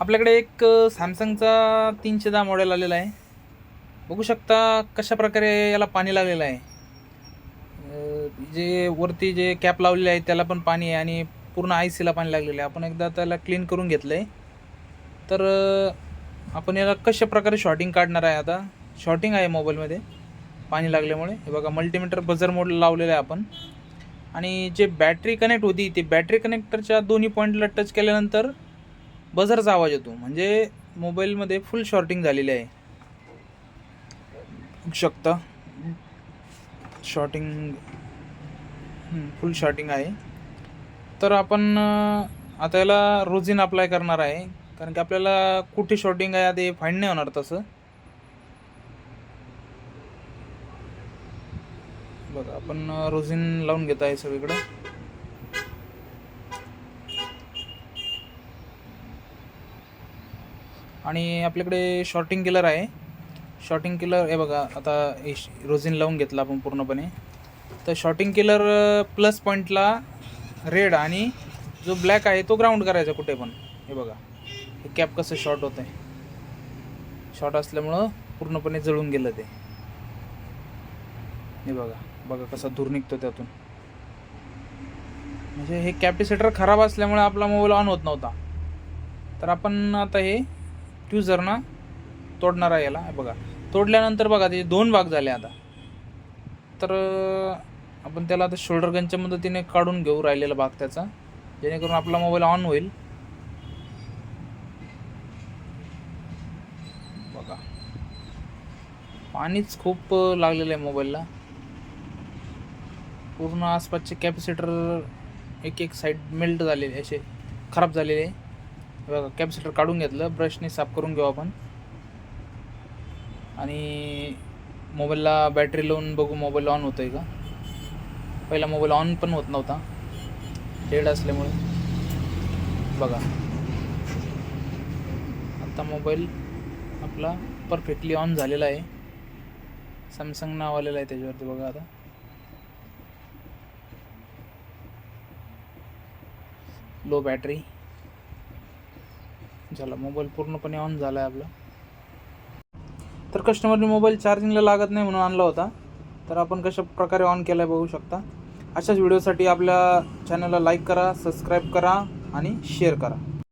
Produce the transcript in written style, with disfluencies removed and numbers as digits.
आपल्याकडे एक सॅमसंगचा 310 मॉडेल आलेला आहे. बघू शकता कशा प्रकारे याला पाणी लागलेलं आहे. जे वरती जे कॅप लावलेले आहे त्याला पण पाणी आहे आणि पूर्ण आयसीला पाणी लागलेलं आहे. आपण एकदा त्याला क्लीन करून घेतलं आहे. तर आपण याला कशा प्रकारे शॉर्टिंग काढणार आहे. आता शॉर्टिंग आहे मोबाईलमध्ये पाणी लागल्यामुळे. हे बघा, मल्टीमीटर बझर मोड लावलेलं आहे आपण. आणि जे बॅटरी कनेक्ट होती ती बॅटरी कनेक्टरच्या दोन्ही पॉईंटला टच केल्यानंतर बझरचा आवाज येतो, म्हणजे मोबाईलमध्ये फुल शॉर्टिंग झालेली आहे. बघू शकता शॉर्टिंग, फुल शॉर्टिंग आहे. तर आपण आता याला रोजिन अप्लाय करणार आहे, कारण की आपल्याला कुठे शॉर्टिंग आहे ते फाईंड नाही होणार. तसं बघा, आपण रोजिन लावून घेत आहे सगळीकडे. आणि आपल्याकडे शॉर्टिंग किलर आहे. शॉर्टिंग किलर हे बघा, आता रोजिन लावून घेतला आपण पूर्णपणे. तर शॉर्टिंग किलर प्लस पॉईंटला रेड आणि जो ब्लॅक आहे तो ग्राउंड करायचा कुठे पण. हे बघा, हे कॅप कसं शॉर्ट होतं आहे. शॉर्ट असल्यामुळं पूर्णपणे जळून गेलं ते. हे बघा बघा कसा धूर निघतो त्यातून. म्हणजे हे कॅपॅसिटर खराब असल्यामुळे आपला मोबाईल ऑन होत नव्हता. तर आपण आता हे ट्यूझरनं तोडणार आहे याला. बघा, तोडल्यानंतर बघा ते 2 भाग झाले आता. तर आपण त्याला आता शोल्डर गनच्या मदतीने काढून घेऊ राहिलेला भाग त्याचा, जेणेकरून आपला मोबाईल ऑन होईल. बघा, पाणीच खूप लागलेलं आहे मोबाईलला. पूर्ण आसपासचे कॅपॅसिटर एक साईड मेल्ट झालेले, असे खराब झालेले. बघा, कॅपॅसिटर काढून घेतलं, ब्रशने साफ करून घेऊ आपण. आणि मोबाईलला बॅटरी लावून बघू मोबाईल ऑन होतं आहे का. पहिला मोबाईल ऑन पण होत नव्हता डेड असल्यामुळे. बघा, आता मोबाईल आपला परफेक्टली ऑन झालेला आहे. सॅमसंग नाव आलेलं आहे त्याच्यावरती. बघा, आता लो बॅटरी झाला, मोबाईल पूर्णपणे ऑन झाला आहे आपला. तर कस्टमरने मोबाईल चार्जिंगला लागत नाही म्हणून आणला होता. तर आपण कशा प्रकारे ऑन केला आहे बघू शकता. अशाच व्हिडिओसाठी आपल्या चॅनलला लाईक करा, सबस्क्राईब करा आणि शेअर करा.